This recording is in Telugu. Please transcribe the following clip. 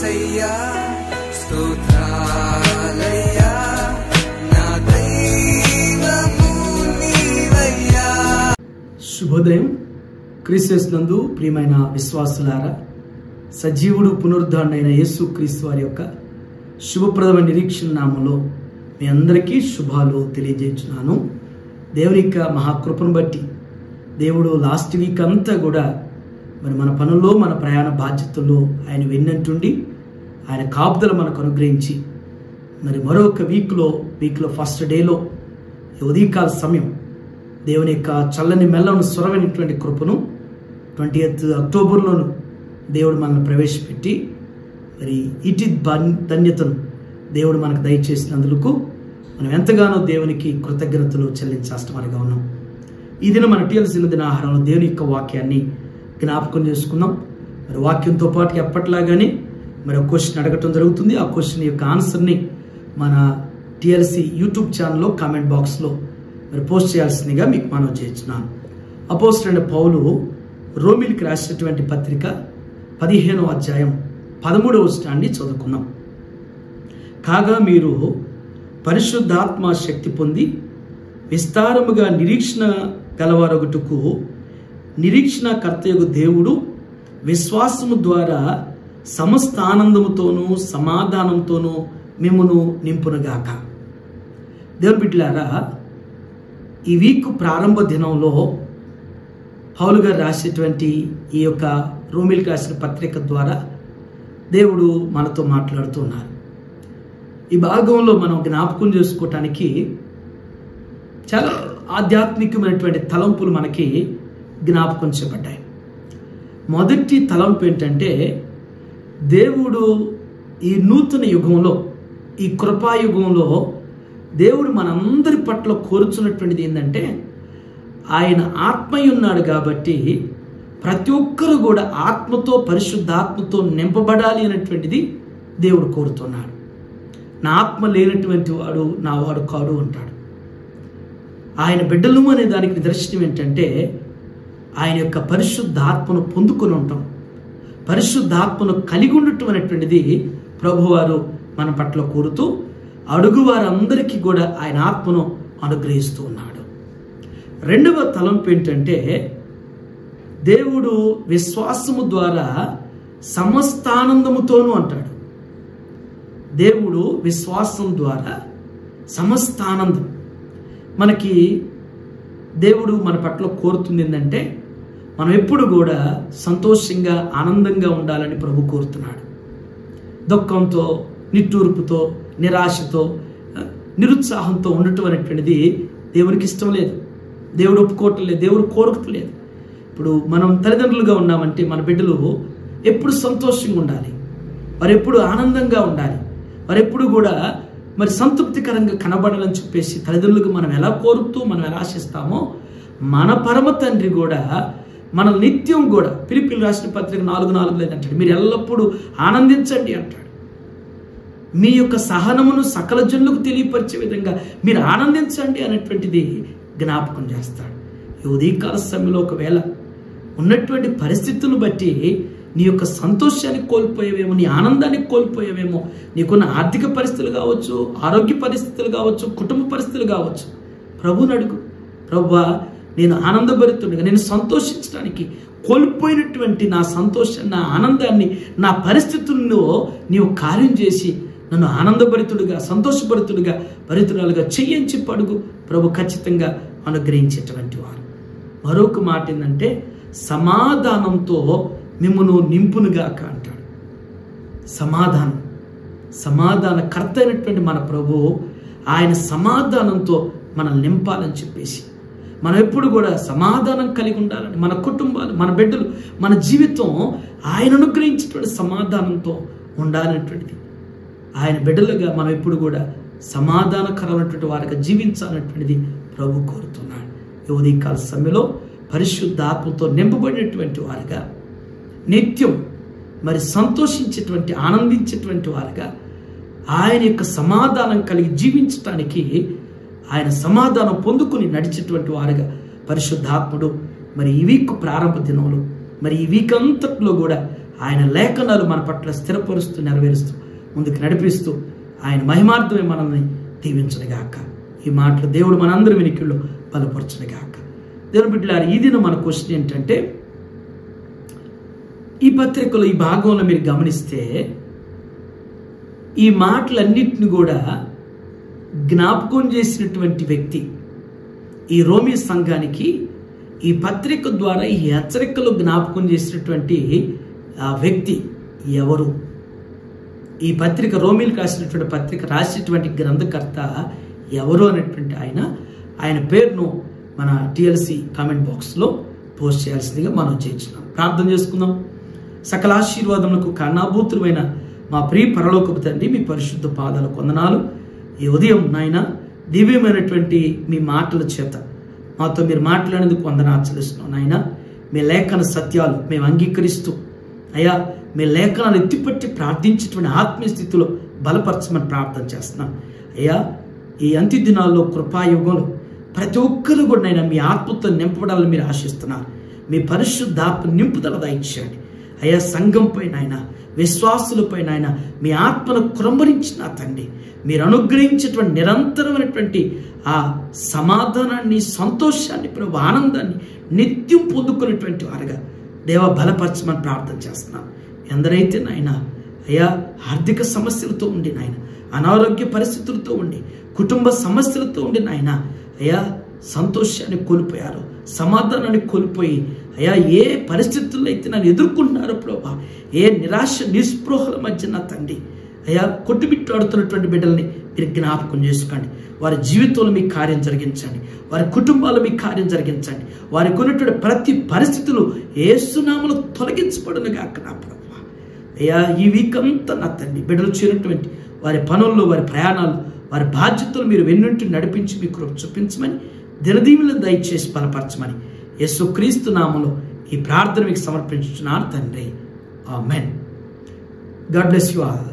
యేసయ్యా స్తోత్రాలయ్యా నా దైవము నీవయ్యా. శుభోదయం. క్రీస్తునందు ప్రియమైన విశ్వాసులారా, సజీవుడు పునరుద్ధారుడైన యేసు క్రీస్తు వారి యొక్క శుభప్రదమైన నిరీక్షణ నామంలో మీ అందరికీ శుభాలు తెలియజేస్తున్నాను. దేవుని యొక్క మహాకృపను బట్టి దేవుడు లాస్ట్ వీక్ అంతా కూడా మరి మన పనుల్లో మన ప్రయాణ బాధ్యతల్లో ఆయన వెన్నంటుండి ఆయన కాపుదల మనకు అనుగ్రహించి మరి మరొక వీక్లో ఫస్ట్ డేలో ఉదయకాల సమయం దేవుని యొక్క చల్లని మెల్లను స్వరమైనటువంటి కృపను 20th అక్టోబర్లోను దేవుడు మనల్ని ప్రవేశపెట్టి మరి ఇటు ధన్యతను దేవుడు మనకు దయచేసినందుకు మనం ఎంతగానో దేవునికి కృతజ్ఞతలు చెల్లించాల్సినవారిగా ఉన్నాం. ఈ దినం మన టీఎల్సీ దిన ఆహారంలో దేవుని యొక్క వాక్యాన్ని జ్ఞాపకం చేసుకున్నాం. మరి వాక్యంతో పాటు ఎప్పట్లాగానే మరి ఒక క్వశ్చన్ అడగటం జరుగుతుంది. ఆ క్వశ్చన్ యొక్క ఆన్సర్ని మన టీఎల్సీ యూట్యూబ్ ఛానల్లో కామెంట్ బాక్స్లో మరి పోస్ట్ చేయాల్సిందిగా మీకు మనవి చేస్తున్నాను. అపోస్తలుడైన పౌలు రోమిలికి రాసినటువంటి పత్రిక 15వ అధ్యాయం 13వ వచనాన్ని చదువుకున్నాం. కాగా మీరు పరిశుద్ధాత్మ శక్తి పొంది విస్తారముగా నిరీక్షణ గలవారొకటుకు నిరీక్షణ కర్తయగు దేవుడు విశ్వాసము ద్వారా సమస్త ఆనందముతోనూ సమాధానంతోనూ మిమ్మును నింపునుగాక. దేవుని బిడ్డలారా, ఈ వీక్ ప్రారంభ దినంలో పౌలు గారు రాసేటువంటి ఈ యొక్క రోమిలికి రాసిన పత్రిక ద్వారా దేవుడు మనతో మాట్లాడుతున్నారు. ఈ భాగంలో మనం జ్ఞాపకం చేసుకోవటానికి చాలా ఆధ్యాత్మికమైనటువంటి తలంపులు మనకి జ్ఞాపకం చేయబడ్డాయి. మొదటి తలంపు ఏంటంటే, దేవుడు ఈ నూతన యుగంలో, ఈ కృపాయుగంలో దేవుడు మనందరి పట్ల కోరుచున్నటువంటిది ఏంటంటే, ఆయన ఆత్మయ్య ఉన్నాడు కాబట్టి ప్రతి ఒక్కరు కూడా ఆత్మతో పరిశుద్ధాత్మతో నింపబడాలి అనేటువంటిది దేవుడు కోరుతున్నాడు. నా ఆత్మ లేనటువంటి వాడు నా వాడు కాడు అంటాడు. ఆయన బిడ్డలు అనే దానికి నిదర్శనం ఏంటంటే, ఆయన యొక్క పరిశుద్ధాత్మను పొందుకొని ఉంటాం, పరిశుద్ధాత్మను కలిగి ఉండటం అనేటువంటిది ప్రభువారు మన పట్ల కోరుతూ అడుగు వారందరికీ కూడా ఆయన ఆత్మను అనుగ్రహిస్తూ ఉన్నాడు. రెండవ తలంపు ఏంటంటే, దేవుడు విశ్వాసము ద్వారా సమస్త ఆనందముతోనూ అంటాడు. దేవుడు విశ్వాసం ద్వారా సమస్త ఆనందం. మనకి దేవుడు మన పట్ల కోరుతుంది ఏంటంటే, మనం ఎప్పుడు కూడా సంతోషంగా ఆనందంగా ఉండాలని ప్రభు కోరుతున్నాడు. దుఃఖంతో, నిట్టూర్పుతో, నిరాశతో, నిరుత్సాహంతో ఉండటం అనేటువంటిది దేవునికి ఇష్టం లేదు, దేవుడు ఒప్పుకోవటం లేదు, దేవుడు కోరుకోవట్లేదు. ఇప్పుడు మనం తల్లిదండ్రులుగా ఉన్నామంటే మన బిడ్డలు ఎప్పుడు సంతోషంగా ఉండాలి, వారు ఎప్పుడు ఆనందంగా ఉండాలి, వారు ఎప్పుడు కూడా మరి సంతృప్తికరంగా కనబడాలని చెప్పేసి తల్లిదండ్రులకు మనం ఎలా కోరుతూ మనం ఎలా ఆశిస్తామో, మన పరమ తండ్రి కూడా మన నిత్యం కూడా ఫిలిప్పీయులకు రాసిన పత్రిక 4:4 అంటాడు, మీరు ఎల్లప్పుడూ ఆనందించండి అంటాడు. మీ యొక్క సహనమును సకల జనులకు తెలియపరిచే విధంగా మీరు ఆనందించండి అనేటువంటిది జ్ఞాపకం చేస్తాడు. ఈ ఉదయకాల సమయంలో ఒకవేళ ఉన్నటువంటి పరిస్థితులను బట్టి నీ యొక్క సంతోషాన్ని కోల్పోయేవేమో, నీ ఆనందాన్ని కోల్పోయేవేమో, నీకున్న ఆర్థిక పరిస్థితులు కావచ్చు, ఆరోగ్య పరిస్థితులు కావచ్చు, కుటుంబ పరిస్థితులు కావచ్చు, ప్రభువుని అడుగు, ప్రభువా నేను ఆనందభరితుడిగా, నేను సంతోషించడానికి కోల్పోయినటువంటి నా సంతోషాన్ని, నా ఆనందాన్ని, నా పరిస్థితుల్లో నీవు కార్యం చేసి నన్ను ఆనందభరితుడిగా, సంతోషభరితుడిగా, భరితురాలుగా చెయ్యించి పడుగు. ప్రభు ఖచ్చితంగా అనుగ్రహించేటువంటి వారు. మరొక మాట ఏంటంటే, సమాధానంతో మిమ్మును నింపునుగాక అంటాడు. సమాధాన కర్త అయినటువంటి మన ప్రభు ఆయన సమాధానంతో మనల్ని నింపాలని చెప్పేసి మనం ఎప్పుడు కూడా సమాధానం కలిగి ఉండాలని, మన కుటుంబాలు, మన బిడ్డలు, మన జీవితం ఆయన అనుగ్రహించేటువంటి సమాధానంతో ఉండాలనేటువంటిది, ఆయన బిడ్డలుగా మనం ఎప్పుడు కూడా సమాధానకరమైనటువంటి వారిగా జీవించాలనేటువంటిది ప్రభు కోరుతున్నాడు. ఈ ఉదయకాల సమయంలో పరిశుద్ధాత్మతో నింపబడినటువంటి వారిగా నిత్యం మరి సంతోషించేటువంటి, ఆనందించేటువంటి వారిగా ఆయన యొక్క సమాధానం కలిగి జీవించటానికి, ఆయన సమాధానం పొందుకుని నడిచేటువంటి వారిగా పరిశుద్ధాత్ముడు మరి ఈ వీక్ ప్రారంభ దినంలో, మరి ఈ వీక్ అంతట్లో కూడా ఆయన లేఖనాలు మన పట్ల స్థిరపరుస్తూ నెరవేరుస్తూ ముందుకు నడిపిస్తూ ఆయన మహిమార్థమే మనల్ని దీవించనుగాక. ఈ మాటలు దేవుడు మనందరి వినికిల్లో బలపరచునుగాక. దేవుని బిడ్డలారా, ఈ దినం మన క్వశ్చన్ ఏంటంటే, ఈ పత్రికలో ఈ భాగంలో మీరు గమనిస్తే ఈ మాటలన్నిటిని కూడా జ్ఞాపకం చేసినటువంటి వ్యక్తి, ఈ రోమీ సంఘానికి ఈ పత్రిక ద్వారా ఈ హెచ్చరికలు జ్ఞాపకం చేసినటువంటి ఆ వ్యక్తి ఎవరు? ఈ పత్రిక, రోమీలకు రాసినటువంటి పత్రిక రాసినటువంటి గ్రంథకర్త ఎవరు అనేటువంటి ఆయన పేరును మన టిఎల్సి కామెంట్ బాక్స్లో పోస్ట్ చేయాల్సిందిగా మనం చేయించున్నాం. ప్రార్థన చేసుకుందాం. సకల ఆశీర్వాదములకు కారణభూతులైన మా ప్రియ పరలోకపు తండ్రి, మీ పరిశుద్ధ పాదాలకు వందనాలు. ఈ ఉదయం నాయన దివ్యమైనటువంటి మీ మాటల చేత మాతో మీరు మాట్లాడేందుకు వందనాలు చెల్లిస్తున్నాం నాయన. మీ లేఖన సత్యాలు మేము అంగీకరిస్తూ అయ్యా, మీ లేఖనాలు ఎత్తిపట్టి ప్రార్థించేటువంటి ఆత్మీయ స్థితిలో బలపరచమని ప్రార్థన చేస్తున్నాం అయ్యా. ఈ అంత్య దినాల్లో కృపాయుగంలో ప్రతి ఒక్కరు కూడా నైనా మీ ఆత్మతో నింపబడాలని మీరు ఆశిస్తున్నారు. మీ పరిశుద్ధాత్మ నింపుదల దయచేయండి అయ్యా. సంఘంపై నాయన, విశ్వాసులపై నాయన మీ ఆత్మను కృంభరించిన తండ్రి, మీరు అనుగ్రహించేటువంటి నిరంతరమైనటువంటి ఆ సమాధానాన్ని, సంతోషాన్ని, ప్రభు ఆనందాన్ని నిత్యం పొందుకునేటువంటి వారుగా దేవ బలపరచమని ప్రార్థన చేస్తున్నాం. ఎందరైతే నాయన అయ్యా ఆర్థిక సమస్యలతో ఉండి నాయన, అనారోగ్య పరిస్థితులతో ఉండి, కుటుంబ సమస్యలతో ఉండి నాయన అయ్యా సంతోషాన్ని కోల్పోయారు, సమాధానాన్ని కోల్పోయి అయ్యా ఏ పరిస్థితుల్లో అయితే నన్ను ఎదుర్కొంటున్నారో ప్రభా, ఏ నిరాశ నిస్పృహల మధ్య నా తండ్రి అయ్యా కొట్టుమిట్టాడుతున్నటువంటి బిడ్డల్ని మీరు జ్ఞాపకం చేసుకోండి. వారి జీవితంలో మీ కార్యం జరిగించండి, వారి కుటుంబాల్లో మీ కార్యం జరిగించండి. వారికి ఉన్నటువంటి ప్రతి పరిస్థితులు యేసునామములో తొలగించబడును గాక నా ప్రభువా. అయ్యా ఈ వీక్ అంతా నా తండ్రి బిడ్డలు చేరినటువంటి వారి పనుల్లో, వారి ప్రయాణాలు, వారి బాధ్యతలు మీరు వెన్నుంటి నడిపించి మీ కృప చూపించమని, దినదీవులను దయచేసి బలపరచమని యేసుక్రీస్తు నామములో ఈ ప్రార్థన మీకు సమర్పించుచున్నాను తండ్రి. ఆమేన్. God bless you all.